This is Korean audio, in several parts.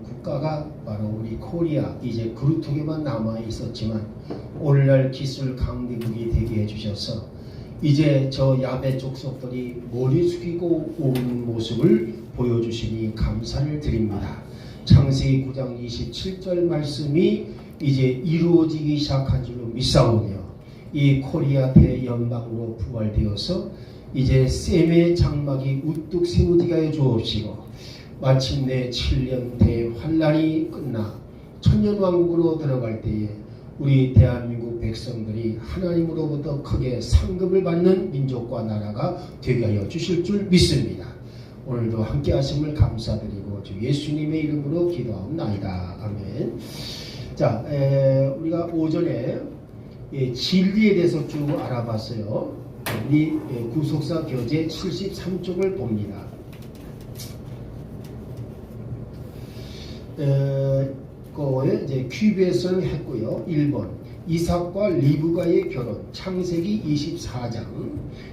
국가가 바로 우리 코리아, 이제 그루통에만 남아 있었지만 오늘날 기술 강대국이 되게 해주셔서 이제 저 야베 족속들이 머리 숙이고 오는 모습을 보여주시니 감사를 드립니다. 창세기 9장 27절 말씀이 이제 이루어지기 시작한 줄로 믿사오며 이 코리아 대연방으로 부활되어서 이제 셈의 장막이 우뚝 세워지게 하여 주옵시고 마침내 7년 대환란이 끝나 천년왕국으로 들어갈 때에 우리 대한민국 백성들이 하나님으로부터 크게 상급을 받는 민족과 나라가 되게 하여 주실 줄 믿습니다. 오늘도 함께 하심을 감사드리고 주 예수님의 이름으로 기도하옵나이다. 아멘. 자, 우리가 오전에 진리에 대해서 쭉 알아봤어요. 우리 구속사 교재 73쪽을 봅니다. 그거에 이제 퀴베스를 했고요. 1번 이삭과 리브가의 결혼, 창세기 24장.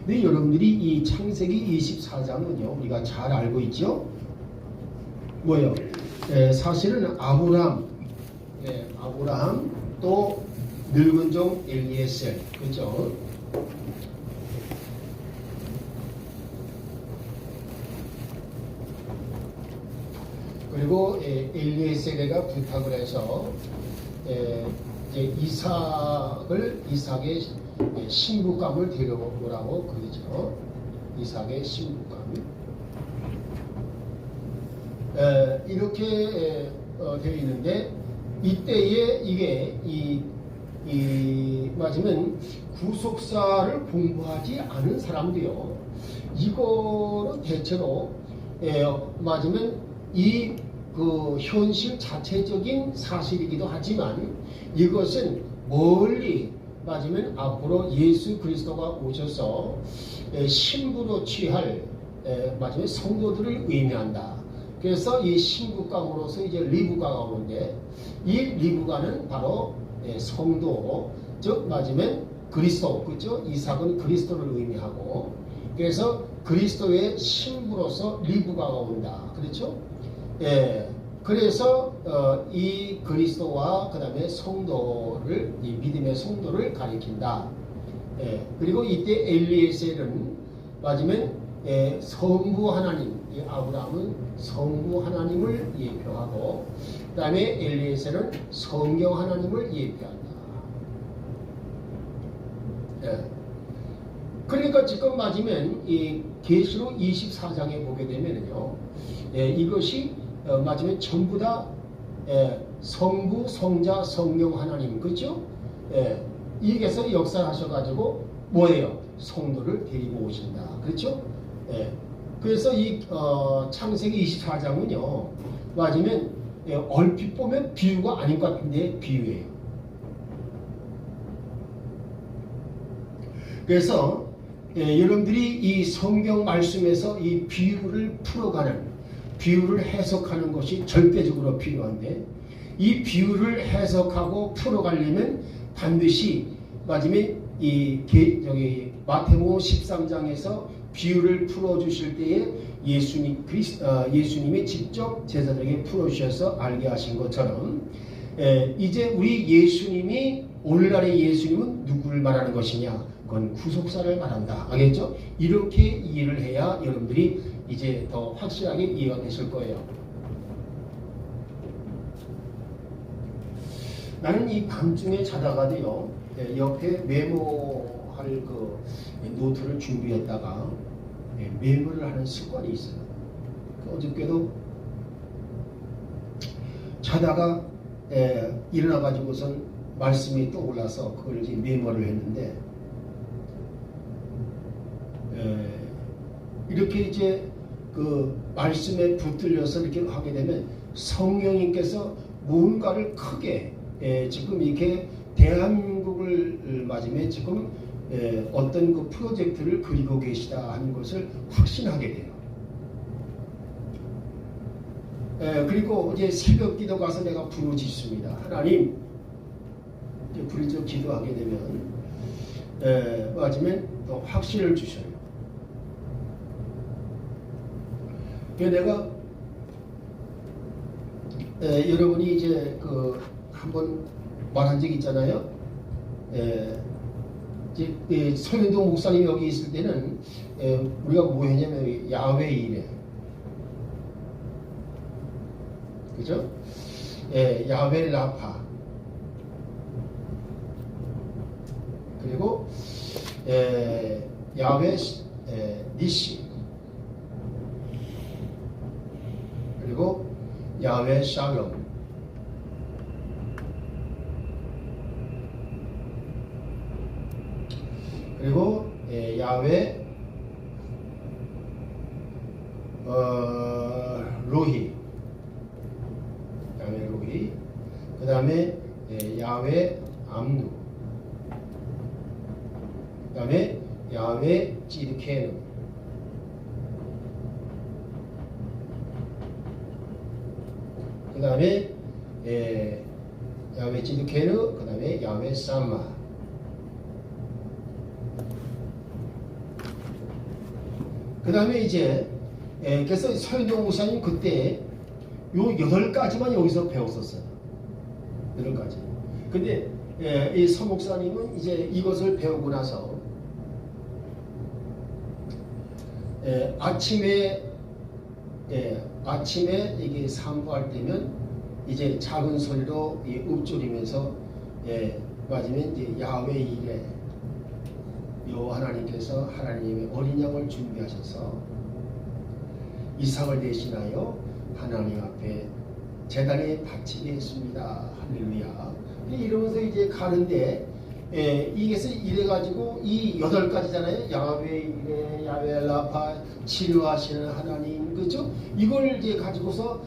근데 여러분들이 이 창세기 24장은요 우리가 잘 알고 있죠. 뭐예요? 사실은 아브라함 또 늙은 종 엘리에셀, 그죠? 그리고 엘리에셀가 부탁을 해서 이삭의 신부감을 데려오라고 그러죠. 이삭의 신부감. 이렇게 되어 있는데 이때에 이게 맞으면 구속사를 공부하지 않은 사람도요. 이거로 대체로 맞으면 그 현실 자체적인 사실이기도 하지만 이것은 멀리 맞으면 앞으로 예수 그리스도가 오셔서 신부로 취할 맞으면 성도들을 의미한다. 그래서 이 신부감으로서 이제 리브가가 오는데 이 리브가는 바로 성도, 즉 맞으면 그리스도, 그렇죠? 이삭은 그리스도를 의미하고 그래서 그리스도의 신부로서 리브가가 온다. 그렇죠? 그래서 이 그리스도와 그 다음에 성도를, 이 믿음의 성도를 가리킨다. 그리고 이때 엘리에셀은 맞으면 성부 하나님, 이 아브라함은 성부 하나님을 예표하고 그 다음에 엘리에셀은 성경 하나님을 예표한다. 그러니까 지금 맞으면 이 계시록 24장에 보게 되면요, 이것이 맞으면 전부 다 성부, 성자, 성령 하나님, 그렇죠? 이게서 역사하셔가지고 뭐예요? 성도를 데리고 오신다, 그렇죠? 그래서 이 창세기 24장은요, 맞으면 얼핏 보면 비유가 아닌 것 같은데 비유예요. 그래서 여러분들이 이 성경 말씀에서 이 비유를 풀어가는, 비유를 해석하는 것이 절대적으로 필요한데 이 비유를 해석하고 풀어가려면 반드시 맞으면 저기 마태복음 13장에서 비유를 풀어주실 때에 예수님이 직접 제자들에게 풀어주셔서 알게 하신 것처럼 이제 우리 예수님이 오늘날의 예수님은 누구를 말하는 것이냐? 그건 구속사를 말한다. 알겠죠? 이렇게 이해를 해야 여러분들이 이제 더 확실하게 이해가 되실 거예요. 나는 이 밤중에 자다가도요, 옆에 메모할 그 노트를 준비했다가 메모를 하는 습관이 있어요. 어저께도 자다가 일어나가지고선 말씀이 떠올라서 그걸 이제 메모를 했는데 이렇게 이제 그 말씀에 붙들려서 이렇게 하게 되면 성령님께서 뭔가를 크게 지금 이렇게 대한민국을 맞으면 지금 어떤 그 프로젝트를 그리고 계시다 하는 것을 확신하게 돼요. 그리고 이제 새벽 기도 가서 내가 부르짖습니다. 하나님, 부르짖어 기도하게 되면 맞으면 또 확신을 주셔요. 내가 여러분이 이제 한번 말한 적 있잖아요. 이제 설현동 목사님이 여기 있을 때는 우리가 뭐 했냐면 야외 일에, 그죠? 야외 라파, 그리고 야외 니시, 그리고 야외 샬롬, 그리고 야외 로히, 야외 로히, 그 다음에 야외 암누, 그 다음에 야외 찌드케누, 그 다음에 야외 찌드케누, 그 다음에 야외 삼마. 그 다음에 이제 그래서 서현동 목사님 그때 요 8가지만 여기서 배웠었어요. 8가지. 근데 이 서 목사님은 이제 이것을 배우고 나서 아침에 이게 산부할 때면 이제 작은 소리로 읊조리면서 맞으면 이제 야외 일에 여호와 하나님께서 하나님의 어린 양을 준비하셔서 이삭을 대신하여 하나님 앞에 제단에 바치게 했습니다. 할렐루야. 이러면서 이제 가는데 이게서 이래가지고 이 8가지잖아요. 야외 일에, 야외 라파, 치료하시는 하나님, 그죠? 이걸 이제 가지고서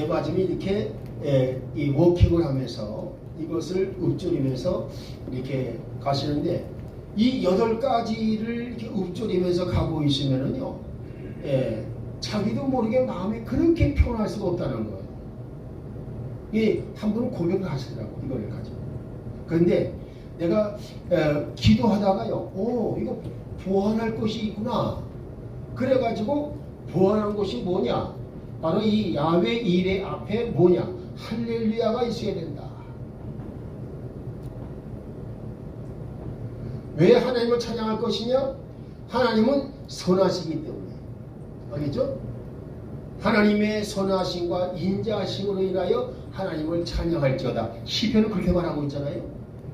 맞으면 이렇게 이 워킹을 하면서 이것을 읊조리면서 이렇게 가시는데, 이 8가지를 이렇게 읊조리면서 가고 있으면은요, 자기도 모르게 마음이 그렇게 평온할 수가 없다는 거예요. 한 분은 고백을 하시더라고, 이걸 가지고. 그런데 내가 기도하다가요, 이거 보완할 것이 있구나. 그래가지고 보완한 것이 뭐냐? 바로 이 야외 일의 앞에 뭐냐? 할렐루야가 있어야 된다. 왜 하나님을 찬양할 것이냐? 하나님은 선하시기 때문에. 알겠죠? 하나님의 선하심과 인자하심으로 인하여 하나님을 찬양할지어다. 시편은 그렇게 말하고 있잖아요.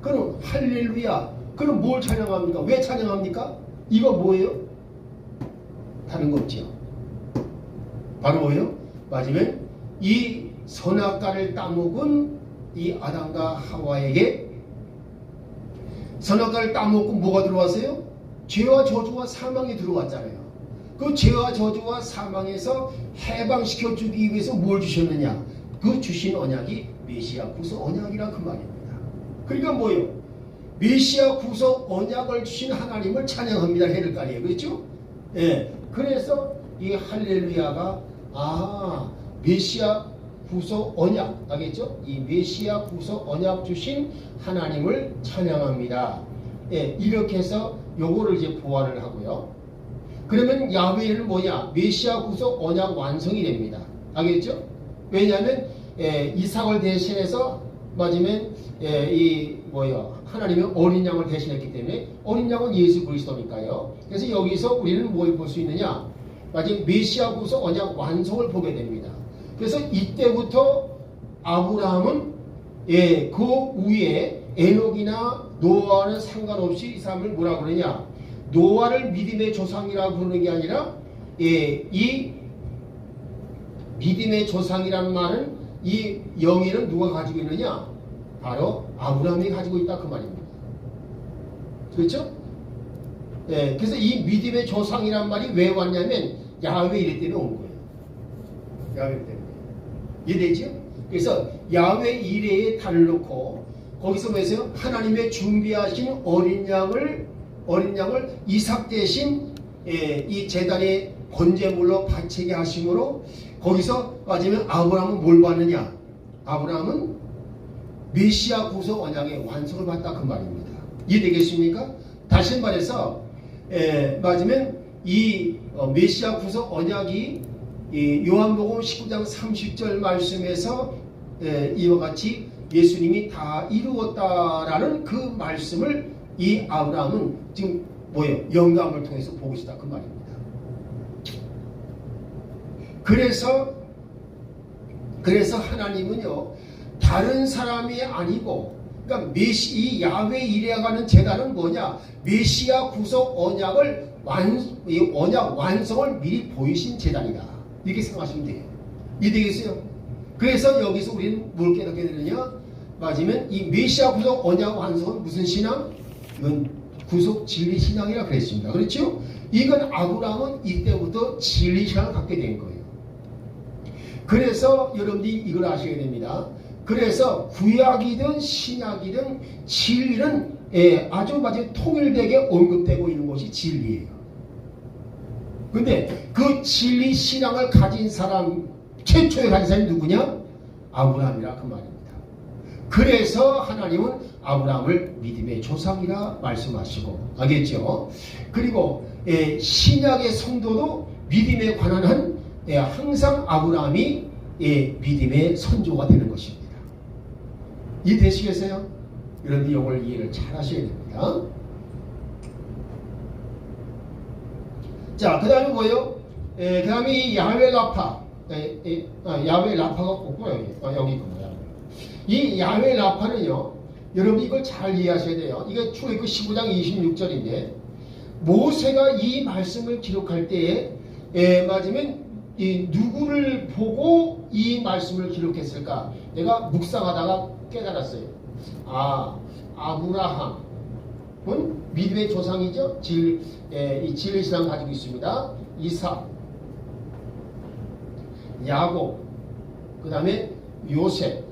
그럼 할렐루야. 그럼 뭘 찬양합니까? 왜 찬양합니까? 이거 뭐예요? 다른 거 없죠. 바로 뭐예요? 맞으면 이 선악과를 따먹은 이 아담과 하와에게 선악과를 따먹고 뭐가 들어왔어요? 죄와 저주와 사망이 들어왔잖아요. 그 죄와 저주와 사망에서 해방시켜 주기 위해서 뭘 주셨느냐? 그 주신 언약이 메시아 구속 언약이라 그 말입니다. 그러니까 뭐예요? 메시아 구속 언약을 주신 하나님을 찬양합니다. 해를까리에. 그렇죠? 그래서 이 할렐루야가 메시아 구속 언약, 알겠죠? 이 메시아 구속 언약 주신 하나님을 찬양합니다. 이렇게 해서 요거를 이제 보완을 하고요. 그러면 야훼는 뭐냐? 메시아 구속 언약 완성이 됩니다. 알겠죠? 왜냐하면 이삭을 대신해서 맞으면 하나님의 어린 양을 대신했기 때문에 어린 양은 예수 그리스도니까요. 그래서 여기서 우리는 뭘 볼 수 있느냐? 마지막 메시아 구속 언약 완성을 보게 됩니다. 그래서 이때부터 아브라함은 그 위에 에녹이나 노아와는 상관없이 이 사람을 뭐라 그러냐? 노아를 믿음의 조상이라고 부르는 게 아니라 이 믿음의 조상이라는 말은 이 영예는 누가 가지고 있느냐? 바로 아브라함이 가지고 있다 그 말입니다. 그렇죠? 그래서 이 믿음의 조상이란 말이 왜 왔냐면 야훼 이래 때문에 온 거예요. 야훼 때문에. 이해되죠? 그래서 야훼 이래에 달을 놓고 거기서 뭐였어요? 하나님의 준비하신 어린 양을 이삭 대신 이 제단의 번제물로 바치게 하심으로 거기서 빠지면 아브라함은 뭘 받느냐? 아브라함은 메시아 구속 언약의 완성을 받다 그 말입니다. 이해되겠습니까? 다시 말해서 맞으면 이 메시아 구속 언약이 이 요한복음 19장 30절 말씀에서 이와 같이 예수님이 다 이루었다라는 그 말씀을 이 아브라함은 지금 뭐예요? 영감을 통해서 보고 있다 그 말입니다. 그래서 하나님은요 다른 사람이 아니고, 그러니까 이 야훼 이레아가는 제단은 뭐냐? 메시아 구속 언약 완성을 미리 보이신 제단이다. 이렇게 생각하시면 돼요. 이해되겠어요? 그래서 여기서 우리는 뭘 깨닫게 되느냐? 맞으면 이 메시아 구속 언약 완성은 무슨 신앙? 이건 구속 진리 신앙이라 그랬습니다. 그렇죠? 이건 아브라함은 이때부터 진리 신앙을 갖게 된 거예요. 그래서 여러분들이 이걸 아셔야 됩니다. 그래서 구약이든 신약이든 진리는 아주 통일되게 언급되고 있는 것이 진리예요. 근데 그 진리 신앙을 가진 사람, 최초에 가진 사람이 누구냐? 아브라함이라 그 말입니다. 그래서 하나님은 아브라함을 믿음의 조상이라 말씀하시고, 알겠죠? 그리고 신약의 성도도 믿음에 관한 한 항상 아브라함이 믿음의 선조가 되는 것입니다. 이해되시겠어요? 여러분이 이걸 이해를 잘 하셔야 됩니다. 자, 그 다음에 뭐예요? 그 다음에 이 야훼 라파. 야훼 라파가 없구나, 여기 있구나. 이 야훼 라파는요, 여러분 이걸 잘 이해하셔야 돼요. 이게 출애굽 15장 26절인데, 모세가 이 말씀을 기록할 때에, 맞으면, 누구를 보고 이 말씀을 기록했을까? 내가 묵상하다가 깨달았어요. 아브라함은 믿음의 조상이죠. 이 진리 신앙 가지고 있습니다. 이삭, 야곱, 그 다음에 요셉,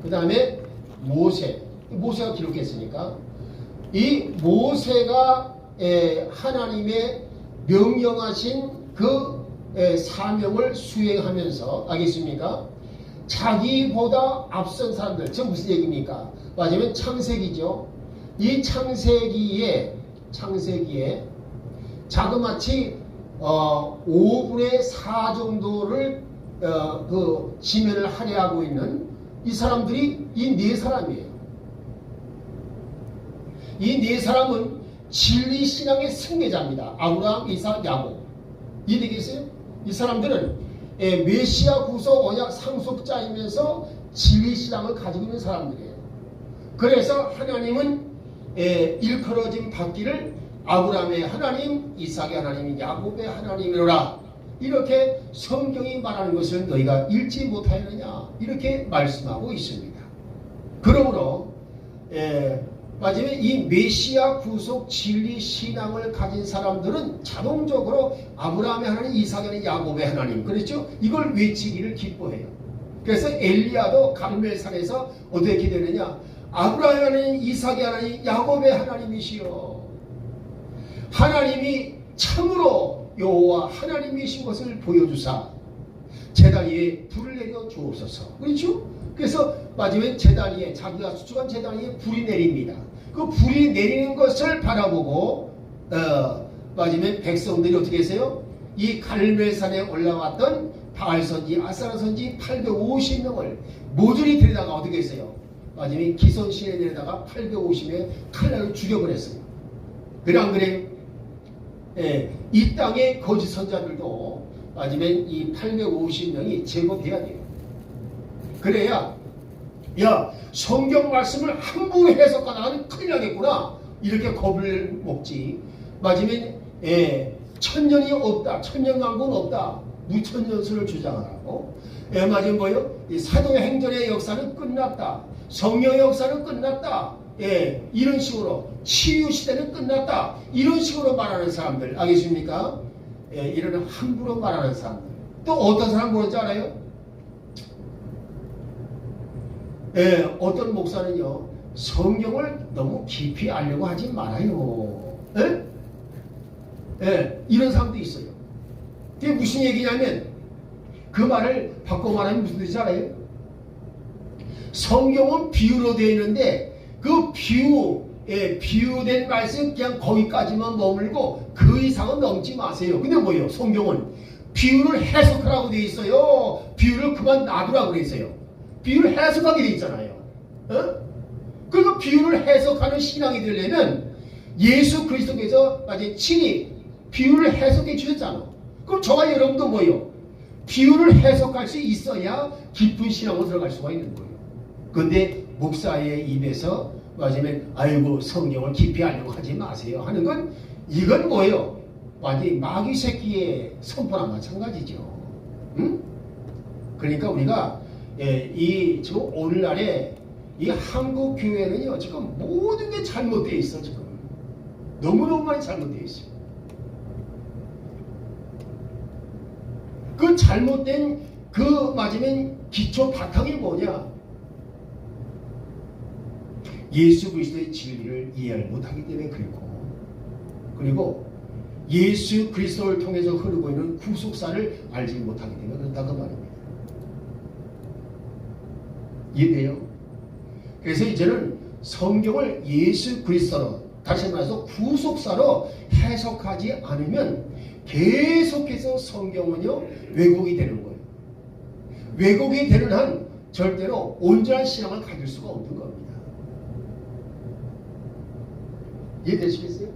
그 다음에 모세가 기록했으니까 이 모세가 하나님의 명령하신 그 사명을 수행하면서, 알겠습니까? 자기보다 앞선 사람들, 저 무슨 얘기입니까? 맞으면 창세기죠. 이 창세기에 자그마치 5분의 4 정도를 그 지면을 할애하고 있는 이 사람들이 이 네 사람이에요. 이 네 사람은 진리 신앙의 승리자입니다. 아브라함, 이삭, 야곱. 이해되겠어요? 이 사람들은 메시아 구속 언약 상속자이면서 진리 신앙을 가지고 있는 사람들이에요. 그래서 하나님은 일컬어짐 받기를 아브라함의 하나님, 이삭의 하나님, 야곱의 하나님이로라. 이렇게 성경이 말하는 것을 너희가 읽지 못하였느냐, 이렇게 말씀하고 있습니다. 그러므로 마지막에 이 메시아 구속 진리 신앙을 가진 사람들은 자동적으로 아브라함의 하나님, 이삭의 하나님, 야곱의 하나님, 그렇죠? 이걸 외치기를 기뻐해요. 그래서 엘리야도 가르멜산에서 어떻게 되느냐? 아브라함의 하나님, 이삭의 하나님, 야곱의 하나님이시여. 하나님이 참으로 여호와 하나님이신 것을 보여주사 제단 위에 불을 내려 주옵소서. 그렇죠? 그래서 마지막에 제단 위에, 자기가 수축한 제단 위에 불이 내립니다. 그 불이 내리는 것을 바라보고 마지막에 백성들이 어떻게 했어요? 이 갈멜산에 올라왔던 바알 선지, 아사라 선지 850명을 모조리 데려다가 어떻게 했어요? 마지막에 기손신에 데려다가 850명의 칼날로 죽여버렸어요. 그래 안 그래요? 이 땅의 거짓 선자들도 마지막에 이 850명이 제거돼야 돼요. 그래야 성경 말씀을 함부로 해석하다가는 큰일 나겠구나, 이렇게 겁을 먹지. 마지막에 천년이 없다, 천년왕국은 없다, 무천년수를 주장하라고. 마지막에 뭐예요? 사도행전의 역사는 끝났다, 성령의 역사는 끝났다, 이런 식으로 치유시대는 끝났다, 이런 식으로 말하는 사람들, 알겠습니까? 이런 함부로 말하는 사람들. 또 어떤 사람 보는지 알아요? 어떤 목사는요, 성경을 너무 깊이 알려고 하지 말아요. 이런 사람도 있어요. 그게 무슨 얘기냐면, 그 말을 바꿔 말하면 무슨 뜻인지 알아요? 성경은 비유로 되어 있는데 그 비유된 말씀 그냥 거기까지만 머물고 그 이상은 넘지 마세요. 근데 뭐예요? 성경은 비유를 해석하라고 되어 있어요. 비유를 그만 놔두라고 되어 있어요. 비유를 해석하게 돼 있잖아요. 그리고 비유를 해석하는 신앙이 되려면 예수 그리스도께서 마치 친히 비유를 해석해 주셨잖아. 그럼 저와 여러분도 뭐예요? 비유를 해석할 수 있어야 깊은 신앙으로 들어갈 수가 있는 거예요. 그런데 목사의 입에서 마지막에 아이고 성경을 깊이 알려고 하지 마세요 하는 건 이건 뭐예요? 완전히 마귀 새끼의 선포랑 마찬가지죠. 응? 그러니까 우리가 지금 오늘날에 이 한국 교회는요 지금 모든 게 잘못되어 있어. 지금 너무너무 많이 잘못되어 있어요. 그 잘못된 그 마지막 기초 바탕이 뭐냐? 예수 그리스도의 진리를 이해를 못하기 때문에 그리고 예수 그리스도를 통해서 흐르고 있는 구속사를 알지 못하기 때문에 그렇다고 말입니다. 이해돼요? 그래서 이제는 성경을 예수 그리스도로 다시 말해서 구속사로 해석하지 않으면 계속해서 성경은요 왜곡이 되는 거예요. 왜곡이 되는 한 절대로 온전한 신앙을 가질 수가 없는 겁니다. 이해되시겠어요?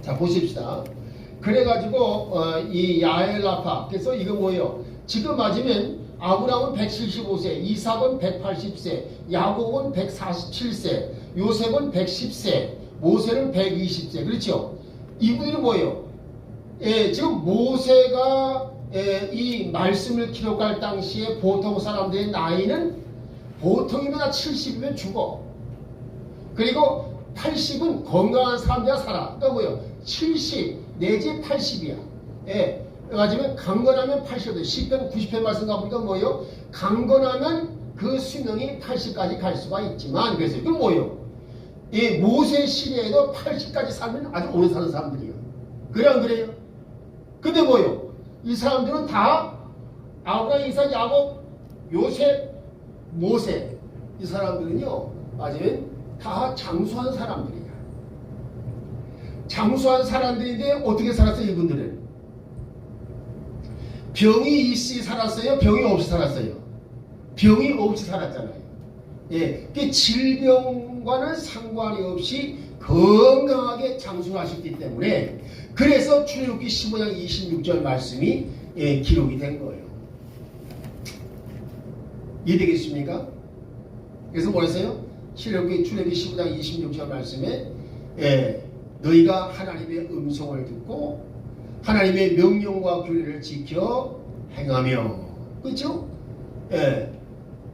자 보십시다. 그래가지고 이 야엘라파 그래서 이거 뭐예요? 지금 맞으면 아브라함은 175세, 이삭은 180세, 야곱은 147세, 요셉은 110세, 모세는 120세. 그렇죠? 이분들은 뭐예요? 지금 모세가 이 말씀을 기록할 당시에 보통 사람들의 나이는 보통이면 70이면 죽어. 그리고 80은 건강한 사람들이 살아. 그러니까 뭐예요? 70 내지 80이야. 그래가지고 강건하면 80도 10편 90편 말씀 가보니까 뭐예요? 강건하면 그 수명이 80까지 갈 수가 있지만 그래서 이건 뭐예요? 이 모세 시대에도 80까지 살면 아주 오래 사는 사람들이에요. 그래 안 그래요? 근데 뭐예요? 이 사람들은 다 아브라함, 이삭, 야곱, 요셉, 모세 이 사람들은요 맞으면 다 장수한 사람들이야. 장수한 사람들인데 어떻게 살았어요? 이분들은 병이 있이 살았어요? 병이 없이 살았어요? 병이 없이 살았잖아요. 그 질병과는 상관이 없이 건강하게 장수하셨기 때문에 그래서 출애굽기 15장 26절 말씀이 기록이 된 거예요. 이해되겠습니까? 그래서 뭐랬어요? 출애굽기 15장 26절 말씀에 너희가 하나님의 음성을 듣고 하나님의 명령과 규례를 지켜 행하며 그렇죠?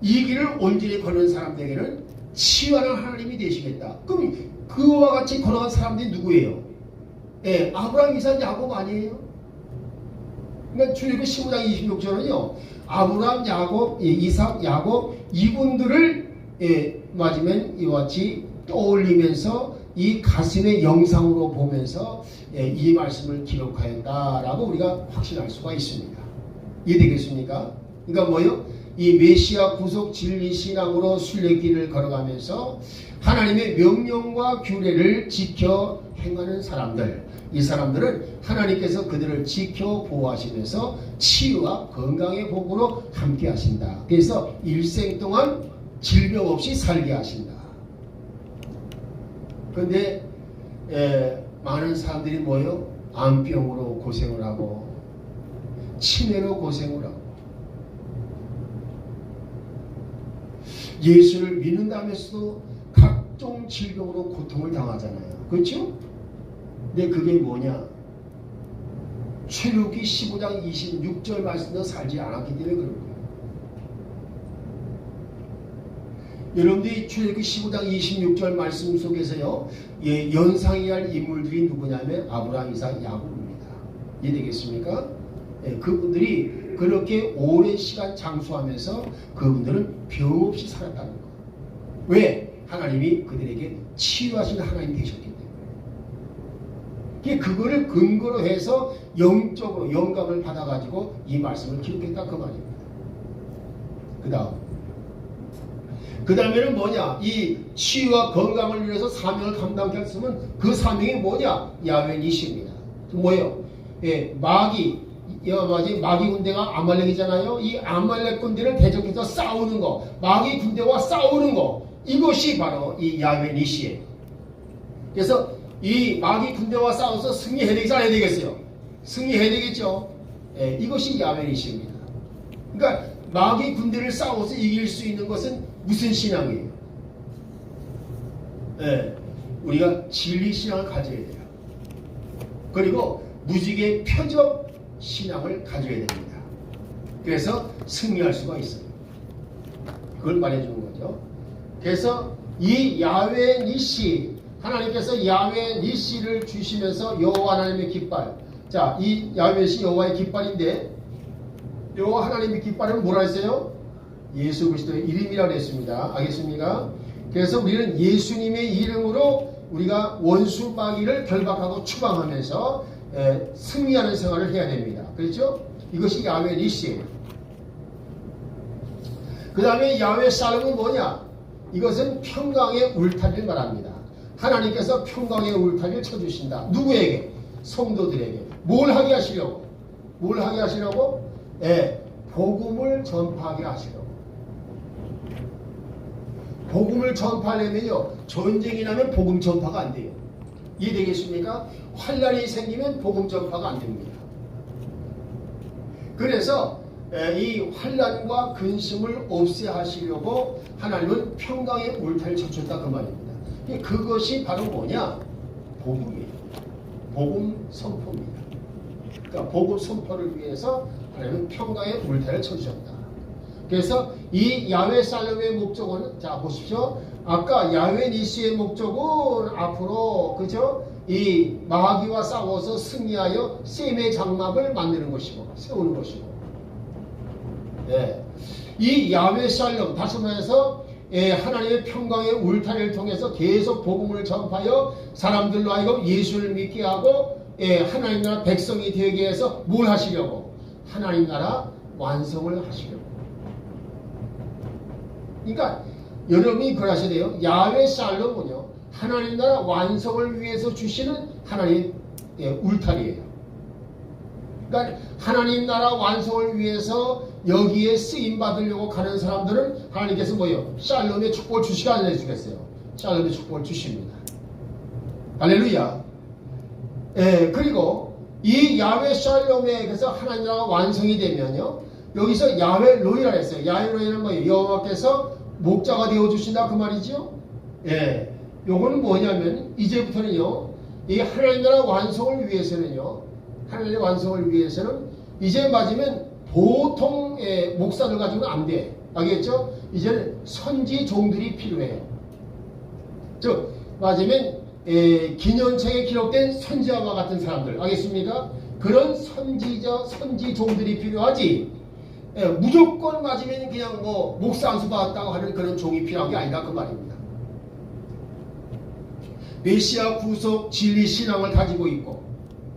이 길을 온전히 걸은 사람들에게는 치유하는 하나님이 되시겠다. 그럼 그와 같이 걸어간 사람들이 누구예요? 아브라함, 이삭, 야곱 아니에요? 그러니까 출애굽기 15장 26절은요 아브라함, 야곱, 이삭, 야곱 이분들을 맞으면 이와 같이 떠올리면서 이 가슴의 영상으로 보면서 이 말씀을 기록하였다라고 우리가 확신할 수가 있습니다. 이해되겠습니까? 그러니까 뭐요? 이 메시아 구속 진리 신앙으로 순례길을 걸어가면서 하나님의 명령과 규례를 지켜 행하는 사람들, 이 사람들은 하나님께서 그들을 지켜 보호하시면서 치유와 건강의 복으로 함께 하신다. 그래서 일생 동안 질병 없이 살게 하신다. 그런데 많은 사람들이 뭐예요? 암병으로 고생을 하고 치매로 고생을 하고 예수를 믿는다면서도 각종 질병으로 고통을 당하잖아요. 그렇죠? 근데 그게 뭐냐? 출애굽기 15장 26절 말씀도 살지 않았기 때문에 그런 거예요. 여러분들이 출애굽기 15장 26절 말씀 속에서요 연상해야 할 인물들이 누구냐면 아브라함, 이삭, 야곱입니다. 이해되겠습니까? 그분들이 그렇게 오랜 시간 장수하면서 그분들은 병 없이 살았다는 거예요. 왜? 하나님이 그들에게 치유하신 하나님 되셨기 때문에. 그거를 근거로 해서 영적으로 영감을 받아가지고 이 말씀을 기록했다 그 말입니다. 그 다음에는 뭐냐? 이 치유와 건강을 위해서 사명을 감당케 했으면 그 사명이 뭐냐? 야훼니시입니다. 뭐예요? 마귀 마귀 군대가 아말렉이잖아요. 이 아말렉 군대를 대적해서 싸우는 거, 마귀 군대와 싸우는 거, 이것이 바로 이 야훼 니시예요. 그래서 이 마귀 군대와 싸워서 승리해야 되겠어, 안 해야 되겠어요? 승리해야 되겠죠. 예, 이것이 야훼 니시입니다. 그러니까 마귀 군대를 싸워서 이길 수 있는 것은 무슨 신앙이에요? 예, 우리가 진리 신앙을 가져야 돼요. 그리고 무지개 표적 신앙을 가져야 됩니다. 그래서 승리할 수가 있어요. 그걸 말해주는 거죠. 그래서 이 야훼 니시, 하나님께서 야훼 니시를 주시면서 여호와 하나님의 깃발. 자, 이 야훼 니시 여호와의 깃발인데, 여호와 하나님의 깃발은 뭐라 했어요? 예수 그리스도의 이름이라고 했습니다. 알겠습니까? 그래서 우리는 예수님의 이름으로 우리가 원수 마귀를 결박하고 추방하면서 승리하는 생활을 해야 됩니다. 그렇죠? 이것이 야훼 니시예요. 그 다음에 야훼 샬롬은 뭐냐? 이것은 평강의 울타리를 말합니다. 하나님께서 평강의 울타리를 쳐주신다. 누구에게? 성도들에게. 뭘 하게 하시려고? 뭘 하게 하시려고? 복음을 전파하게 하시려고. 복음을 전파하려면요, 전쟁이 나면 복음 전파가 안 돼요. 이해되겠습니까? 환란이 생기면 복음 전파가 안 됩니다. 그래서 이 환란과 근심을 없애하시려고 하나님은 평강의 울타리를 쳐줬다, 그 말입니다. 그것이 바로 뭐냐? 복음이에요. 복음 선포입니다. 그러니까 복음 선포를 위해서 하나님은 평강의 울타리를 쳐주셨다. 그래서 이 야훼 샬롬의 목적은, 자 보십시오. 아까 야훼 니시의 목적은 앞으로, 그죠? 이 마귀와 싸워서 승리하여 셈의 장막을 만드는 것이고, 세우는 것이고. 네. 이 야훼 샬롬, 다시 말해서 하나님의 평강의 울타리를 통해서 계속 복음을 전파하여 사람들로 하여금 예수를 믿게 하고 하나님 나라 백성이 되게 해서 뭘 하시려고? 하나님 나라 완성을 하시려고. 그러니까 여러분이 그걸 하셔야 돼요. 야훼 샬롬은요, 하나님 나라 완성을 위해서 주시는 하나님의 울타리예요. 그러니까 하나님 나라 완성을 위해서 여기에 쓰임 받으려고 가는 사람들은 하나님께서 뭐예요? 샬롬의 축복을 주시가 안 해주겠어요? 샬롬의 축복을 주십니다. 할렐루야. 그리고 이 야훼 샬롬에 그래서 하나님 나라가 완성이 되면요, 여기서 야훼 로이라 했어요. 야훼 로이는 뭐예요? 여호와께서 목자가 되어 주신다, 그 말이죠. 요거는 뭐냐면 이제부터는요, 이 하나님 나라 완성을 위해서는요, 하나님의 완성을 위해서는 이제 맞으면 보통 목사들 가지고는 안 돼. 알겠죠? 이제는 선지 종들이 필요해요. 즉 맞으면 기년책에 기록된 선지자와 같은 사람들, 알겠습니까? 그런 선지자, 선지 종들이 필요하지. 무조건 맞으면 그냥 뭐 목사 안수 받았다고 하는 그런 종이 필요한 게 아니다, 그 말입니다. 메시아 구속 진리 신앙을 가지고 있고,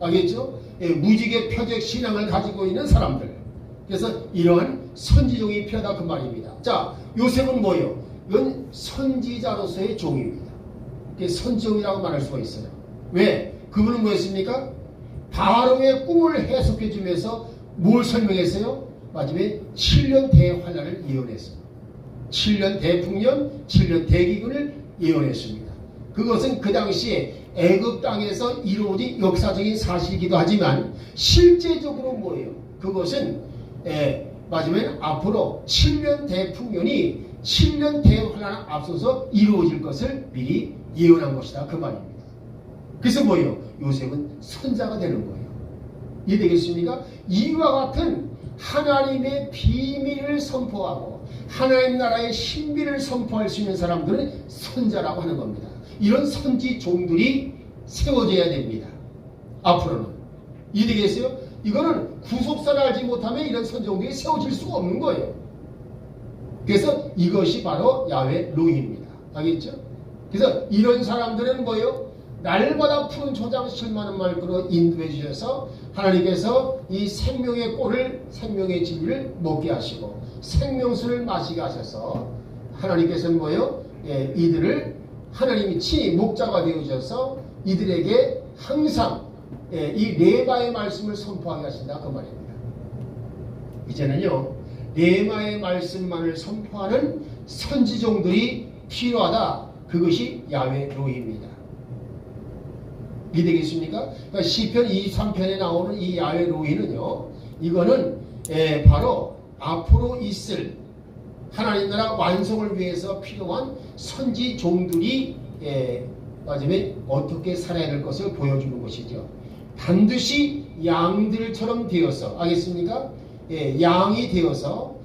알겠죠? 무지개 표적 신앙을 가지고 있는 사람들. 그래서 이러한 선지종이 필요하다, 그 말입니다. 자, 요셉은 뭐예요? 이건 선지자로서의 종입니다. 선지종이라고 말할 수가 있어요. 왜? 그분은 뭐였습니까? 바로의 꿈을 해석해 주면서 뭘 설명했어요? 마지막에 7년 대환란을 예언했어요. 7년 대풍년, 7년 대기근을 예언했습니다. 그것은 그 당시에 애굽 땅에서 이루어진 역사적인 사실이기도 하지만 실제적으로 뭐예요? 그것은 마지막에 앞으로 7년 대풍년이 7년 대환란을 앞서서 이루어질 것을 미리 예언한 것이다, 그 말입니다. 그래서 뭐예요? 요셉은 선자가 되는 거예요. 이해되겠습니까? 이와 같은 하나님의 비밀을 선포하고 하나님 나라의 신비를 선포할 수 있는 사람들은 선자라고 하는 겁니다. 이런 선지 종들이 세워져야 됩니다. 앞으로는. 이해되겠어요? 이거는 구속사를 알지 못하면 이런 선지종들이 세워질 수가 없는 거예요. 그래서 이것이 바로 야훼 로이입니다. 알겠죠? 그래서 이런 사람들은 뭐예요? 날마다 푸른 초장 실만한 말씀으로 인도해 주셔서 하나님께서 이 생명의 꼴을, 생명의 진리를 먹게 하시고 생명수를 마시게 하셔서 하나님께서는 뭐예요? 이들을 하나님이 친히 목자가 되어 주셔서 이들에게 항상 이 레바의 말씀을 선포하게 하신다, 그 말입니다. 이제는요 레마의 말씀만을 선포하는 선지종들이 필요하다. 그것이 야훼 로히입니다. 이해되겠습니까? 그러니까 시편 23편에 나오는 이 야훼 로히는요, 이거는 바로 앞으로 있을 하나님 나라 완성을 위해서 필요한 선지 종들이 마지막에 어떻게 살아야 될 것을 보여주는 것이죠. 반드시 양들처럼 되어서, 알겠습니까? 양이 되어서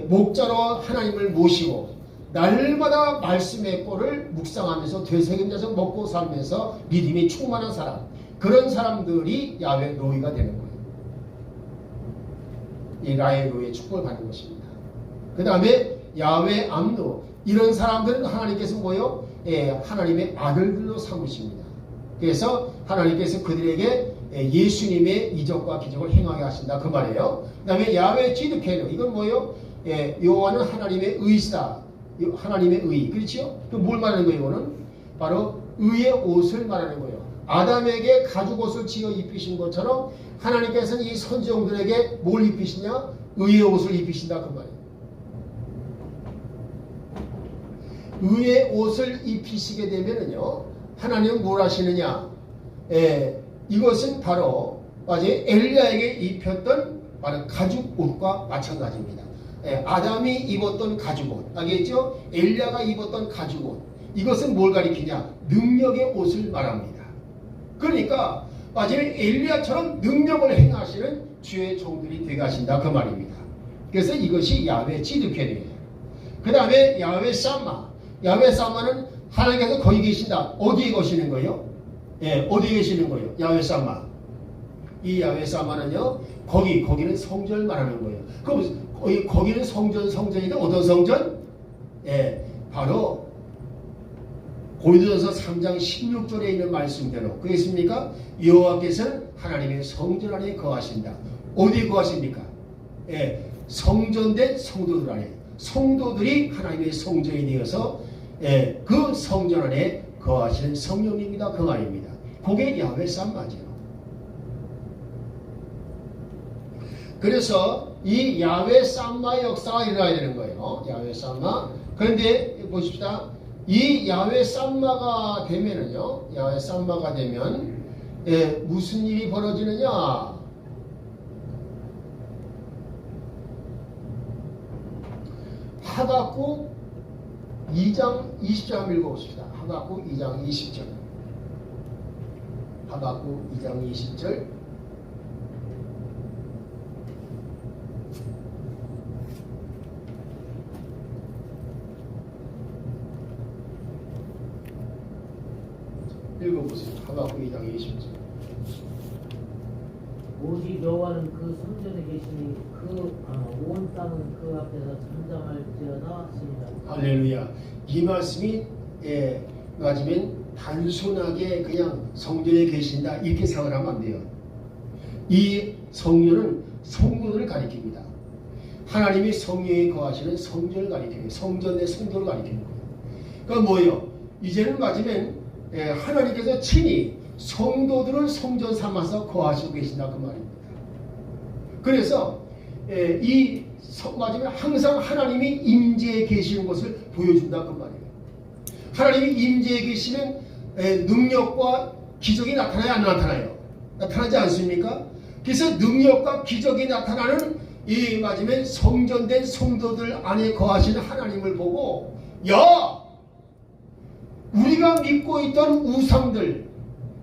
목자로 하나님을 모시고 날마다 말씀의 꼴을 묵상하면서 되새김져서 먹고 살면서 믿음이 충만한 사람, 그런 사람들이 야훼 로히가 되는 거예요. 이 야훼 로히의 축복을 받는 것입니다. 그 다음에 야훼 암노, 이런 사람들은 하나님께서 뭐요? 하나님의 아들들로 삼으십니다. 그래서 하나님께서 그들에게 예수님의 이적과 기적을 행하게 하신다, 그 말이에요. 그 다음에 야훼 지드케노, 이건 뭐요? 여호와는 하나님의 의시다. 하나님의 의, 그렇지요? 뭘 말하는 거예요? 이거는 바로 의의 옷을 말하는 거예요. 아담에게 가죽 옷을 지어 입히신 것처럼 하나님께서는 이 선지종들에게 뭘 입히시냐? 의의 옷을 입히신다, 그 말이에요. 의의 옷을 입히시게 되면은요, 하나님은 뭘 하시느냐? 이것은 바로 엘리야에게 입혔던 바로 가죽 옷과 마찬가지입니다. 아담이 입었던 가죽옷, 알겠죠? 엘리야가 입었던 가죽옷, 이것은 뭘 가리키냐? 능력의 옷을 말합니다. 그러니까 마지막에 엘리야처럼 능력을 행하시는 주의 종들이 되게 하신다, 그 말입니다. 그래서 이것이 야훼 지드케노예요. 그 다음에 야훼 샴마, 야훼 샴마는 하나님께서 거기 계신다. 어디에 계시는 거예요? 어디에 계시는 거예요? 야훼 샴마. 이 야훼 샴마는요, 거기는 성전을 말하는 거예요. 그럼 거기는 성전인데 어떤 성전? 바로 고린도전서 3장 16절에 있는 말씀대로, 그렇습니까? 여호와께서는 하나님의 성전 안에 거하신다. 어디에 거하십니까? 성전된 성도들 안에, 성도들이 하나님의 성전이 되어서 그 성전 안에 거하시는 성령입니다, 그 말입니다. 그게 야훼 샴마죠. 그래서 이 야훼 샴마의 역사가 일어나야 되는 거예요. 야훼 샴마. 그런데 보십시다. 이 야훼 샴마가 되면은요, 야훼 샴마가 되면 무슨 일이 벌어지느냐? 하박국 2장 20절 한번 읽어봅시다. 하박국 2장 20절. 하박국 2장 20절. 읽어보세요. 하박국 2장 20절. 오직 여호와는 그 성전에 계시니 온 땅은 그 앞에서 잠잠할지어다 하십니다. 할렐루야. 이 말씀이 맞으면 단순하게 그냥 성전에 계신다 이렇게 생각하면 안 돼요. 이 성전은 성도들을 가리킵니다. 하나님이 성령에 거하시는 성전을 가리키는, 성전 내 성도를 가리키는 거예요. 그러니까 뭐예요? 이제는 맞으면 하나님께서 친히 성도들을 성전 삼아서 거하시고 계신다, 그 말입니다. 그래서 맞으면 항상 하나님이 임재에 계시는 것을 보여준다, 그 말이에요. 하나님이 임재에 계시면 능력과 기적이 나타나요, 안 나타나요? 나타나지 않습니까? 그래서 능력과 기적이 나타나는 이 맞으면 성전된 성도들 안에 거하시는 하나님을 보고, 야! 우리가 믿고 있던 우상들,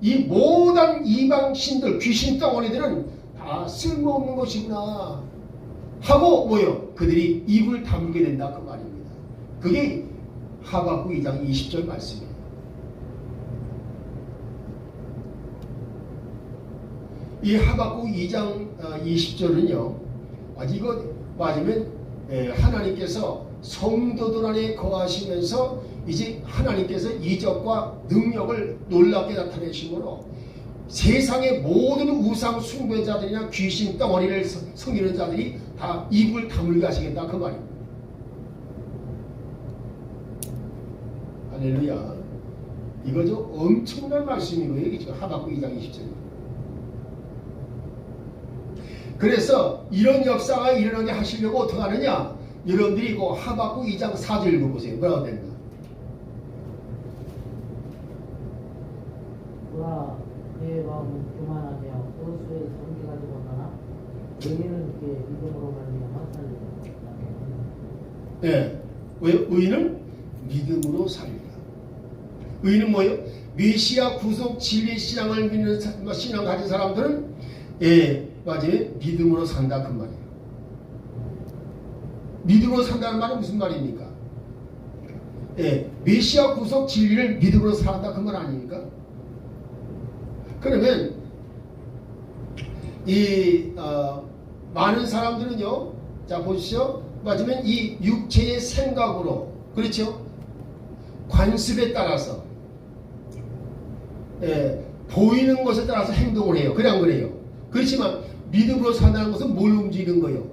이 모든 이방신들, 귀신 덩어리들은 다 쓸모없는 것이구나 하고 뭐요? 그들이 입을 다물게 된다, 그 말입니다. 그게 하박국 2장 20절 말씀이에요. 이 하박국 2장 20절은요, 이거 맞으면 하나님께서 성도들 안에 거하시면서 이제 하나님께서 이적과 능력을 놀랍게 나타내심으로 세상의 모든 우상 숭배자들이나 귀신 덩어리를 섬기는 자들이 다 입을 다물게 하시겠다, 그 말입니다. 할렐루야. 이거죠. 엄청난 말씀이고요. 이게 지금 하박국 2장 20절입니다. 그래서 이런 역사가 일어나게 하시려고 어떻게 하느냐? 여러분들이 그 하박국 2장 4절 읽어보세요. 뭐라고 됐나? 그가 그의 마음은 교만하며 그것을 섬기가지고 나나 의인은 그의 믿음으로 말미암아 살리라. 네. 왜요? 의인은 믿음으로 살리라. 의인은 뭐예요? 메시아 구속 진리 신앙을 믿는 신앙 가진 사람들은 맞아요. 믿음으로 산다 그 말이에요. 믿음으로 산다는 말은 무슨 말입니까? 메시아 구속 진리를 믿음으로 산다 그 말 아닙니까? 그러면 많은 사람들은요, 자 보시죠. 맞으면 이 육체의 생각으로, 그렇죠? 관습에 따라서 보이는 것에 따라서 행동을 해요. 그래 안 그래요? 그렇지만 믿음으로 산다는 것은 뭘 움직이는 거예요?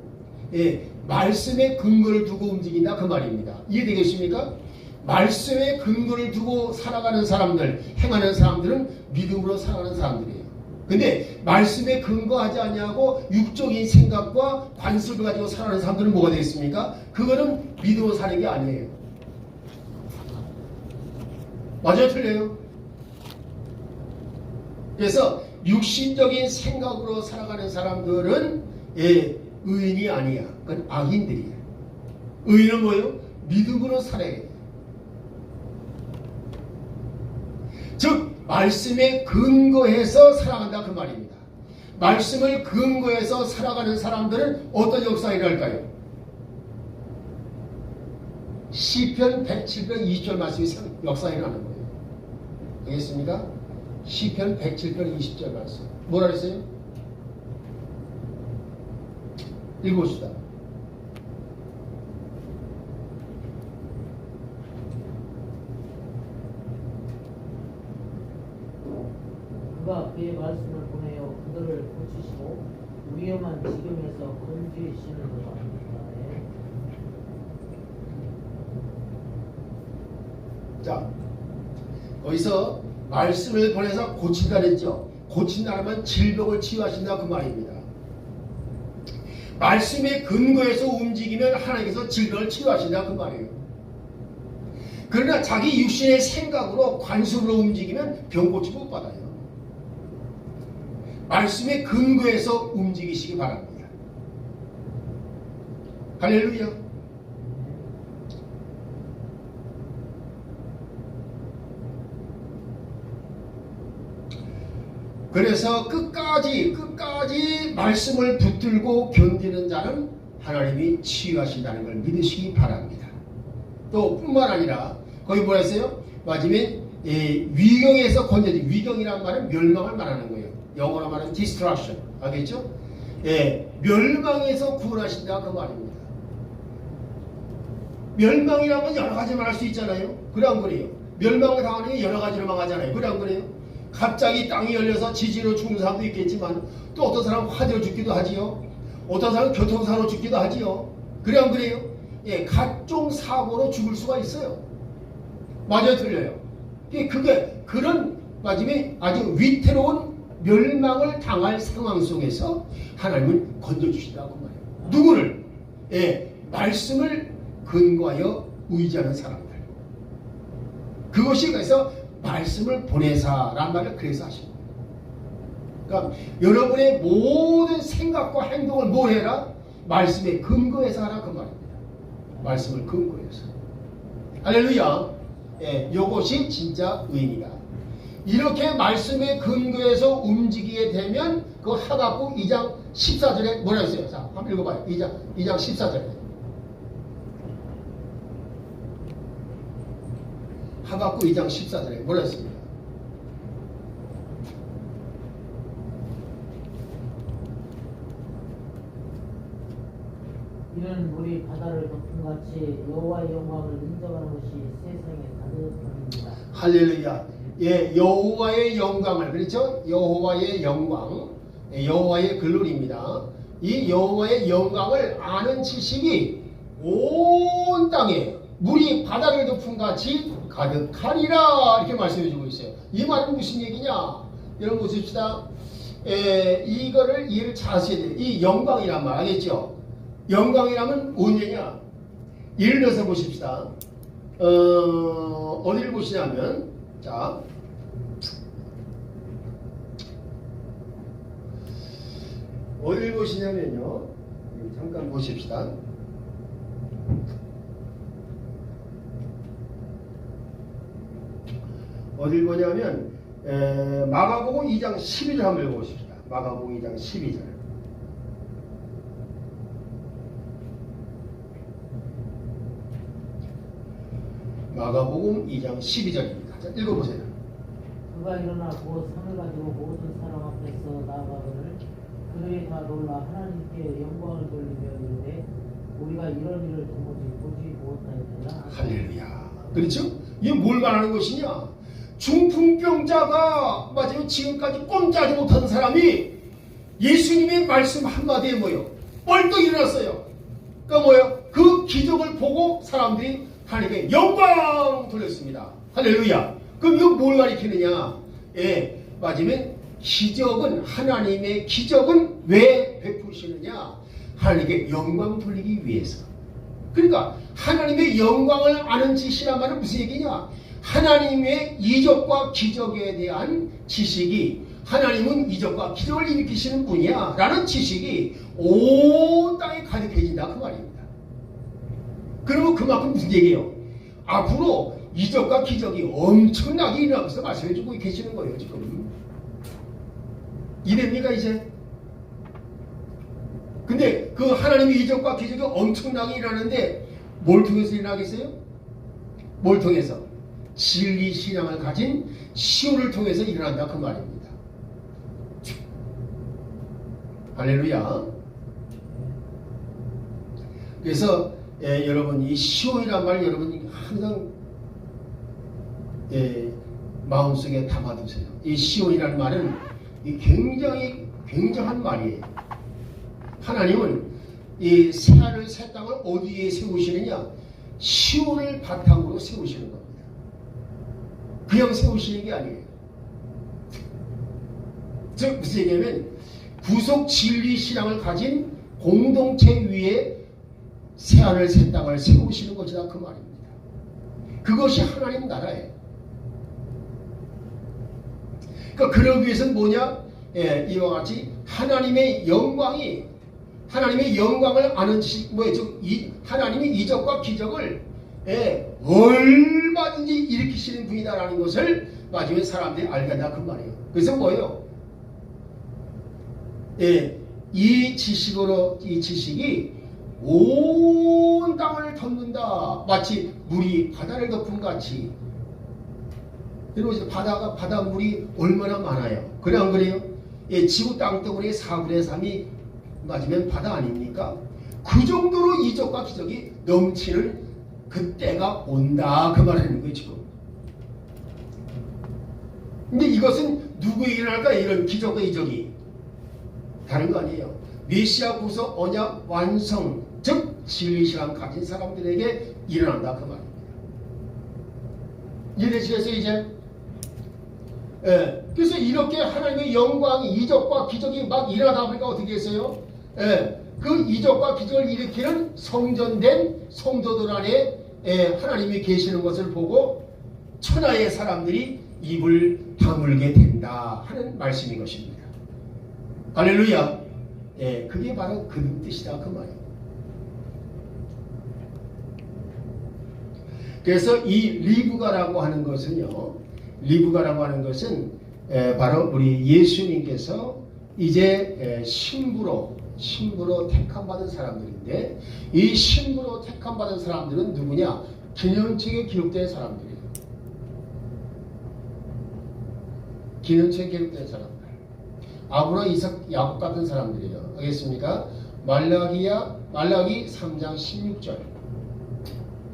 말씀의 근거를 두고 움직인다 그 말입니다. 이해되겠습니까? 말씀의 근거를 두고 살아가는 사람들, 행하는 사람들은 믿음으로 살아가는 사람들이에요. 근데 말씀에 근거하지 아니하고 육적인 생각과 관습을 가지고 살아가는 사람들은 뭐가 되겠습니까? 그거는 믿음으로 사는 게 아니에요. 맞아요? 틀려요? 그래서 육신적인 생각으로 살아가는 사람들은 의인이 아니야. 그건 악인들이야. 의인은 뭐예요? 믿음으로 살아야 돼. 즉 말씀에 근거해서 살아간다 그 말입니다. 말씀을 근거해서 살아가는 사람들은 어떤 역사가 일어날까요? 시편 107편 20절 말씀이 역사가 일어나는 거예요. 알겠습니까? 시편 107편 20절 말씀 뭐라 그랬어요? 읽어봅시다. 그가 그의 말씀을 보내어 그들을 고치시고 위험한 지경에서 건지시는 것과 자, 거기서 말씀을 보내서 고친다 그랬죠. 고친다면 질병을 치유하신다 그 말입니다. 말씀의 근거에서 움직이면 하나님께서 질병을 치유하신다 그 말이에요. 그러나 자기 육신의 생각으로 관습으로 움직이면 병 고치 못 받아요. 말씀의 근거에서 움직이시기 바랍니다. 할렐루야. 그래서 끝까지 말씀을 붙들고 견디는 자는 하나님이 치유하신다는 걸 믿으시기 바랍니다. 또 뿐만 아니라 거기 뭐라 했어요? 마지막에 위경에서 건져지, 위경이라는 말은 멸망을 말하는 거예요. 영어로 말하면 destruction. 알겠죠? 멸망에서 구원하신다 그 말입니다. 멸망이라면 여러 가지 말할 수 있잖아요. 그래 안 그래요? 멸망을 당하는 게 여러 가지로 망하잖아요. 그래 안 그래요? 갑자기 땅이 열려서 지진으로 죽는 사람도 있겠지만 또 어떤 사람은 화재로 죽기도 하지요. 어떤 사람은 교통사고로 죽기도 하지요. 그래 안 그래요? 각종 사고로 죽을 수가 있어요. 맞아요? 틀려요? 그게 그런 마지막에 아주 위태로운 멸망을 당할 상황 속에서 하나님은 건져주신다고 말해요. 누구를? 말씀을 근거하여 의지하는 사람들. 그것이 그래서 말씀을 보내사란 말을 그래서 하십니다. 그러니까 여러분의 모든 생각과 행동을 뭘 해라? 말씀에 근거해서 하라 그 말입니다. 말씀을 근거해서. 할렐루야. 이것이 진짜 의인이다. 이렇게 말씀에 근거해서 움직이게 되면 그 하박국 2장 14절에 뭐라 했어요? 자, 한번 읽어봐요. 2장 14절에. 하박국 2장 14절에 뭐라 했습니까? 이는 물이 바다를 덮음같이 여호와의 영광을 인정하는 것이 세상에 가득합니다. 할렐루야. 여호와의 영광을, 그렇죠? 여호와의 영광, 여호와의 글로리입니다. 이 여호와의 영광을 아는 지식이 온 땅에 물이 바다를 덮음같이 가득하리라 이렇게 말씀해 주고 있어요. 이 말은 무슨 얘기냐? 여러분 보십시다. 이거를 이해를 잘 하셔야 돼요. 이 영광이란 말 알겠죠? 영광이라면 뭐냐? 예를 들어서 보십시다. 어디를 보시냐면, 자, 어디를 보시냐면요. 잠깐 보십시다. 어딜 보냐면 마가복음 2장 12절 한번 읽어보십시다. 마가복음 2장 12절. 마가복음 2장 12절입니다. 자, 읽어보세요. 그가 일어나 곧 상을 가지고 모든 사람 앞에서 나아가거늘 그들이 다 놀라 하나님께 영광을 돌리며 이르되 우리가 이런 일을 도무지 보지 못하였느냐. 할렐루야. 그렇죠? 이게 뭘 말하는 것이냐? 중풍병자가 맞아요. 지금까지 꼼짝하지 못하는 사람이 예수님의 말씀 한마디에 뭐요? 벌떡 일어났어요. 그러니까 뭐요? 그 기적을 보고 사람들이 하나님께 영광 돌렸습니다. 할렐루야. 그럼 이거 뭘 가리키느냐? 예, 맞으면 기적은 하나님의 기적은 왜 베푸시느냐? 하나님께 영광 돌리기 위해서. 그러니까 하나님의 영광을 아는 지식이란 말은 무슨 얘기냐? 하나님의 이적과 기적에 대한 지식이 하나님은 이적과 기적을 일으키시는 분이야 라는 지식이 온 땅에 가득해진다 그 말입니다. 그러면 그만큼 무슨 얘기예요? 앞으로 이적과 기적이 엄청나게 일어나면서 말씀해주고 계시는 거예요 지금. 이됩니까 이제? 근데 그 하나님의 이적과 기적이 엄청나게 일어나는데 뭘 통해서 일어나겠어요? 뭘 통해서? 진리 신앙을 가진 시온을 통해서 일어난다 그 말입니다. 할렐루야. 그래서 여러분 이 시온이란 말 여러분 항상 마음속에 담아두세요. 이 시온이라는 말은 굉장히 굉장한 말이에요. 하나님은 이 새하늘 새 땅을 어디에 세우시느냐? 시온을 바탕으로 세우시는 겁니다. 그냥 세우시는 게 아니에요. 즉 무슨 얘기냐면 구속 진리 신앙을 가진 공동체 위에 새하늘 새 땅을 세우시는 것이다 그 말입니다. 그것이 하나님 나라예요. 그러니까 그러기 위해서는 뭐냐? 이와 같이 하나님의 영광을 아는 지식, 하나님의 이적과 기적을 얼마든지 일으키시는 분이다라는 것을 마지막에 사람들이 알게 된다 그 말이에요. 그래서 뭐예요? 이 지식이 온 땅을 덮는다. 마치 물이 바다를 덮은 같이. 여러분 바닷물이 얼마나 많아요? 그래 안 그래요? 지구 땅덩어리의 4분의 3이 맞으면 바다 아닙니까? 그 정도로 이적과 기적이 넘치는 그때가 온다 그 말하는 거예요 지금. 근데 이것은 누구에게 일어날까? 이런 기적과 이적이 다른 거 아니에요. 메시아 구속 언약 완성, 즉 진리 시간 가진 사람들에게 일어난다 그 말입니다. 이해되시겠어요 이제? 그래서 이렇게 하나님의 영광이 이적과 기적이 막 일어나다 보니까 어떻게 했어요? 그 이적과 기적을 일으키는 성전된 성도들 안에 하나님이 계시는 것을 보고 천하의 사람들이 입을 다물게 된다 하는 말씀인 것입니다. 할렐루야. 그게 바로 그 뜻이다 그 말이에요. 그래서 이 리브가라고 하는 것은요, 바로 우리 예수님께서 이제 신부로 택함받은 사람들인데, 이 신부로 택함받은 사람들은 누구냐? 기념책에 기록된 사람들이에요. 기념책에 기록된 사람들. 아브라함, 이삭, 야곱 같은 사람들이에요. 알겠습니까? 말라기 3장 16절.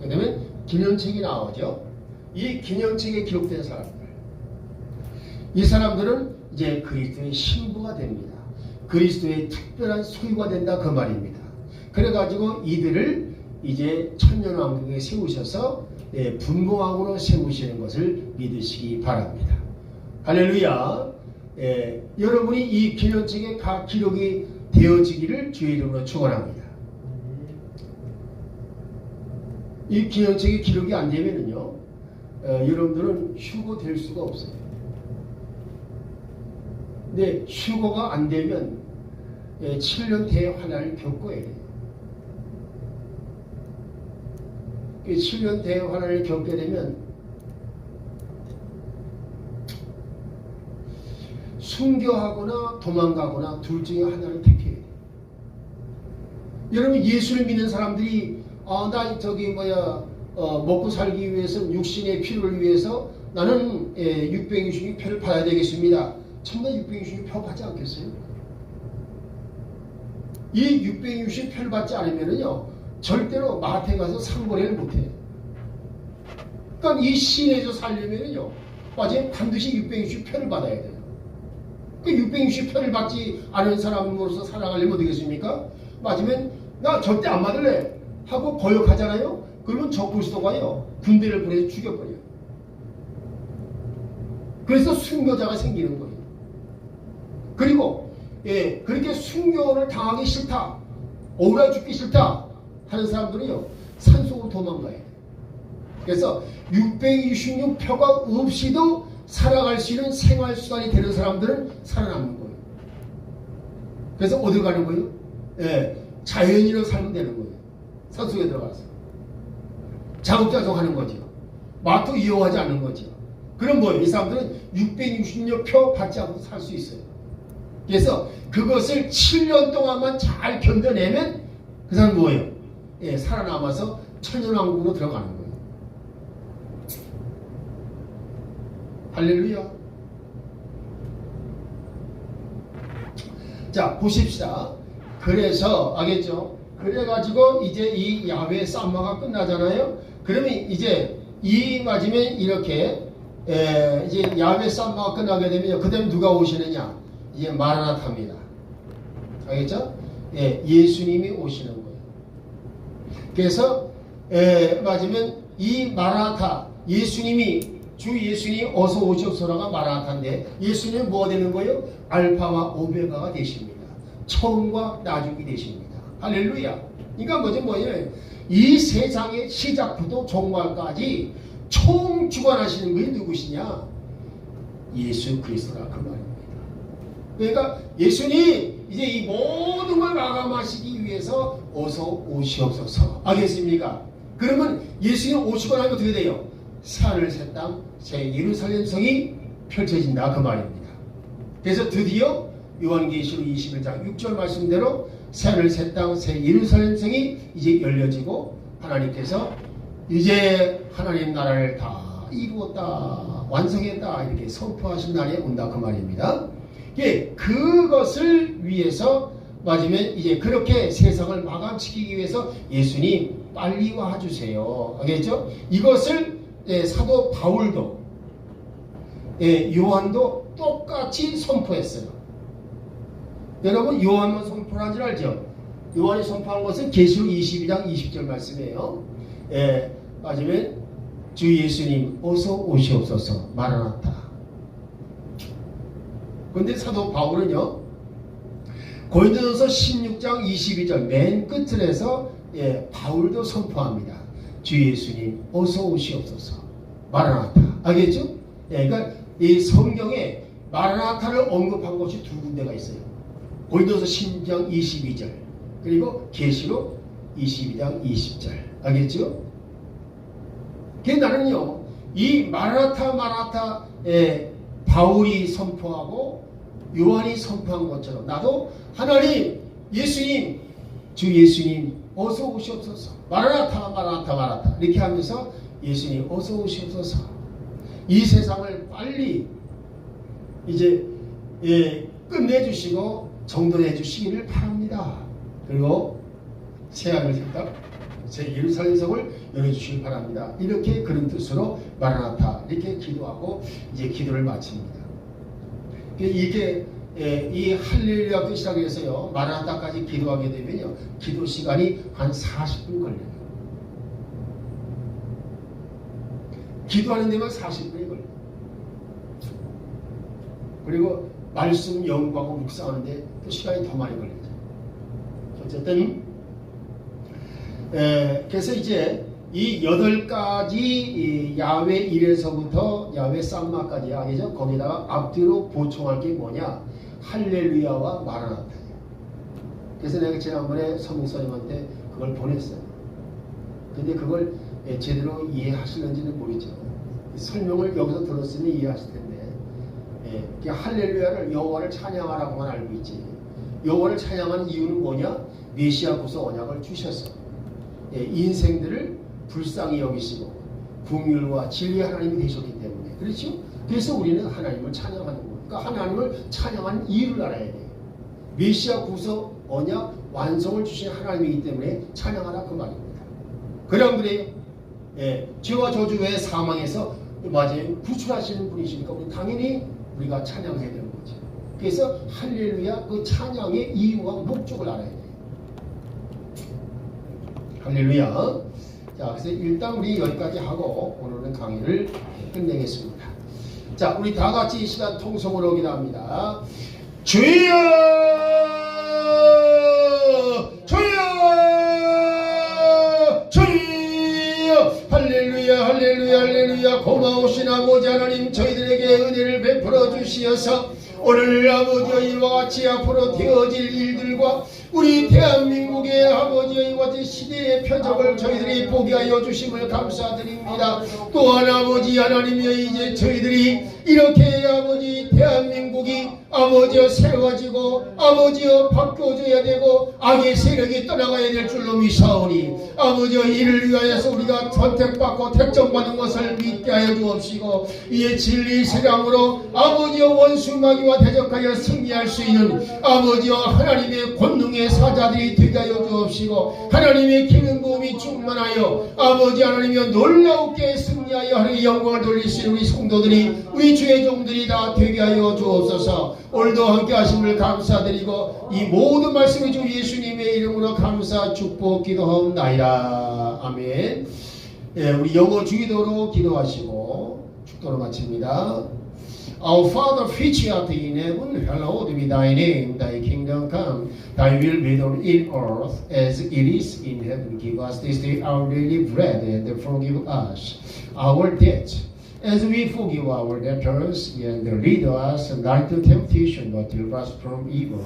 그다음에 기념책이 나오죠. 이 기념책에 기록된 사람들. 이 사람들은 이제 그리스도의 신부가 됩니다. 그리스도의 특별한 소유가 된다 그 말입니다. 그래가지고 이들을 이제 천년왕국에 세우셔서 분봉왕으로 세우시는 것을 믿으시기 바랍니다. 할렐루야. 여러분이 이 기념책에 각 기록이 되어지기를 주의 이름으로 축원합니다. 이 기념책에 기록이 안 되면은요, 여러분들은 휴고될 수가 없어요. 근데 휴고가 안 되면 7년 대환란을 겪어야 돼요. 7년 대환란을 겪게 되면 순교하거나 도망가거나 둘 중에 하나를 택해야 돼요. 여러분, 예수를 믿는 사람들이 나 먹고 살기 위해서 육신의 필요를 위해서 나는 666표를 받아야 되겠습니다. 정말 666표 받지 않겠어요? 이 660표를 받지 않으면요, 절대로 마트에 가서 상거래를 못해요. 그러니까 이 시내에서 살려면요, 반드시 660표를 받아야 돼요. 그 660표를 받지 않은 사람으로서 살아가려면 어떻게 겠습니까? 맞으면 나 절대 안 받을래 하고 거역하잖아요. 그러면 적그리스도가요, 군대를 보내서 죽여버려요. 그래서 순교자가 생기는 거예요. 그리고 그렇게 순교를 당하기 싫다, 억울해 죽기 싫다 하는 사람들은요, 산속으로 도망가야 돼요. 그래서 666표가 없이도 살아갈 수 있는 생활수단이 되는 사람들은 살아남는 거예요. 그래서 어디 가는 거예요? 자연인으로 살면 되는 거예요. 산속에 들어가서 자급자족 하는 거죠. 마트 이용하지 않는 거죠. 그럼 뭐예요? 이 사람들은 666표 받지 않고 살 수 있어요. 그래서 그것을 7년 동안만 잘 견뎌내면 그 사람은 뭐예요? 살아남아서 천년왕국으로 들어가는 거예요. 할렐루야. 자, 보십시다. 그래서 알겠죠? 그래가지고 이제 이 야훼 쌈마가 끝나잖아요. 그러면 이제 이 맞으면 이렇게 이제 야훼 쌈마가 끝나게 되면 그 다음에 누가 오시느냐? 이제 마라나타입니다. 알겠죠? 예수님이 오시는 거예요. 그래서 맞으면 이 마라나타, 예수님이 주 예수님이 어서 오시옵소서가 마라나타인데, 예수님은 뭐가 되는 거예요? 알파와 오메가가 되십니다. 처음과 나중이 되십니다. 할렐루야. 그러니까 뭐예요? 이 세상의 시작부터 종말까지 총주관하시는 분이 누구시냐? 예수 그리스도라 그 말입니다. 그러니까 예수님 이제 이 모든 걸 마감하시기 위해서 어서 오시옵소서. 알겠습니까? 그러면 예수님 오시고 나면 어떻게 돼요? 새하늘 새 땅 새 예루살렘 성이 펼쳐진다 그 말입니다. 그래서 드디어 요한계시록 21장 6절 말씀대로 새하늘 새 땅 새 예루살렘 성이 이제 열려지고, 하나님께서 이제 하나님 나라를 다 이루었다, 완성했다 이렇게 선포하신 날이 온다 그 말입니다. 그것을 위해서 맞으면 이제 그렇게 세상을 마감시키기 위해서 예수님 빨리 와주세요. 알겠죠? 이것을 사도 바울도 요한도 똑같이 선포했어요. 여러분, 요한만 선포한 줄 알죠? 요한이 선포한 것은 계시록 22장 20절 말씀이에요. 맞으면 주 예수님 어서 오시옵소서 마라나타. 그런데 사도 바울은요, 고린도전서 16장 22절 맨 끝을에서 바울도 선포합니다. 주 예수님 어서 오시옵소서 마라나타. 알겠죠? 그러니까 이 성경에 마라나타를 언급한 것이 두 군데가 있어요. 고린도전서 16장 22절 그리고 계시록 22장 20절. 알겠죠? 나는요, 이 마라나타 바울이 선포하고 요한이 선포한 것처럼 나도 하나님, 예수님, 주 예수님 어서 오시옵소서 마라나타 마라나타 마라나타 이렇게 하면서 예수님 어서 오시옵소서, 이 세상을 빨리 이제 끝내주시고 정돈해 주시기를 바랍니다. 그리고 새하늘 새 땅 새 예루살렘 성을 열어주시기 바랍니다. 이렇게 그런 뜻으로 마라나타 이렇게 기도하고 이제 기도를 마칩니다. 이게 이 할렐루야부터 시작해서요 마라나타까지 기도하게 되면요 기도 시간이 한 40분 걸려요. 기도하는 데만 40분이 걸려요. 그리고 말씀 연구하고 묵상하는데 또 시간이 더 많이 걸리죠. 어쨌든 그래서 이제 이 8가지 야훼 일에서부터 야훼 쌈마까지 하겠죠. 거기다가 앞뒤로 보충할 게 뭐냐? 할렐루야와 마라나타. 그래서 내가 지난번에 서목사님한테 그걸 보냈어요. 근데 그걸 제대로 이해하시는지는 모르죠. 설명을 여기서 들었으면 이해하실 텐데, 할렐루야를 여호와를 찬양하라고만 알고 있지. 여호와를 찬양하는 이유는 뭐냐? 메시아고서 언약을 주셔서 인생들을 불쌍히 여기시고 긍휼과 진리의 하나님이 되셨기 때문에, 그렇죠? 그래서 우리는 하나님을 찬양하는 거예요. 그러니까 하나님을 찬양하는 이유를 알아야 돼요. 메시아고서 언약 완성을 주신 하나님이기 때문에 찬양하라 그 말입니다. 그럼 그래요. 죄와 저주 외에 사망에서 맞아요. 구출하시는 분이시니까 우리 당연히 우리가 찬양해야 되는 거죠. 그래서 할렐루야 그 찬양의 이유와 목적을 알아야 돼요. 할렐루야. 자, 그래서 일단 우리 여기까지 하고 오늘은 강의를 끝내겠습니다. 자, 우리 다 같이 이 시간 통성으로 기도합니다. 주여, 주여, 주여. 할렐루야, 할렐루야, 할렐루야. 고마우신 아버지 하나님, 저희들에게 은혜를 베풀어 주시어서 오늘 아버지여 이와 같이 앞으로 되어질 일들과 우리 대한민국의 아버지여 이와 같이 시대의 표적을 저희들이 보게 하여 주심을 감사드립니다. 또한 아버지 하나님이여 이제 저희들이 이렇게 아버지 대한민국이 아버지여 세워지고 아버지여 바꿔줘야 되고 악의 세력이 떠나가야 될 줄로 미사오니 아버지여 이를 위하여서 우리가 선택받고 택정받은 것을 믿게 하여 주옵시고 이에 진리 세상으로 아버지여 원수마귀와 대적하여 승리할 수 있는 아버지여 하나님의 권능의 사자들이 되게 하여 주옵시고 하나님의 기능 부음이 충만하여 아버지 하나님이여 놀라우게 승리하여 하나님의 영광을 돌리시는 우리 성도들이 우리 주의 종들이 다 되게 하여 주옵소서. 오늘도 함께 하심을 감사드리고 이 모든 말씀을 주 예수님의 이름으로 감사 축복 기도하옵나이다. 아멘. 우리 영어 주기도로 기도하시고 축도로 마칩니다. Our Father which art in heaven, hallowed be thy name, thy kingdom come, thy will be done in earth as it is in heaven. Give us this day our daily bread, and forgive us our debts, as we forgive our debtors, and lead us not into temptation, but deliver us from evil.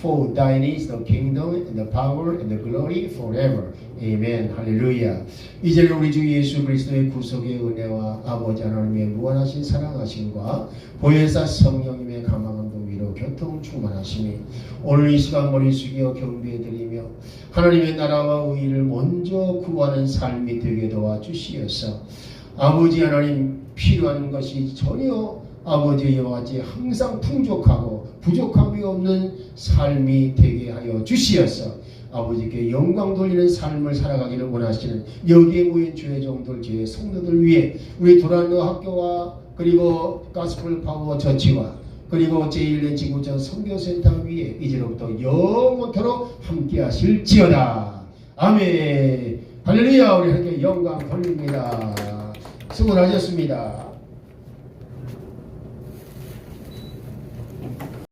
For thine is the kingdom, and the power, and the glory forever. 아멘. 할렐루야. 이제는 우리 주 예수 그리스도의 구속의 은혜와 아버지 하나님의 무한하신 사랑하심과 보혜사 성령님의 감화감 동위로 교통 충만하심이 오늘 이 시간 머리 숙여 경배드리며 하나님의 나라와 의의를 먼저 구하는 삶이 되게 도와주시어서 아버지 하나님 필요한 것이 전혀 아버지의 이와 같이 항상 풍족하고 부족함이 없는 삶이 되게 하여 주시어서 아버지께 영광 돌리는 삶을 살아가기를 원하시는 여기에 모인 주의 종들, 주의 성도들 위해 우리 도란노 학교와 그리고 가스펠 파워 처치와 그리고 제1대 지구전 선교센터 위에 이제로부터 영원토록 함께 하실지어다. 아멘. 할렐루야. 우리 함께 영광 돌립니다. 수고하셨습니다.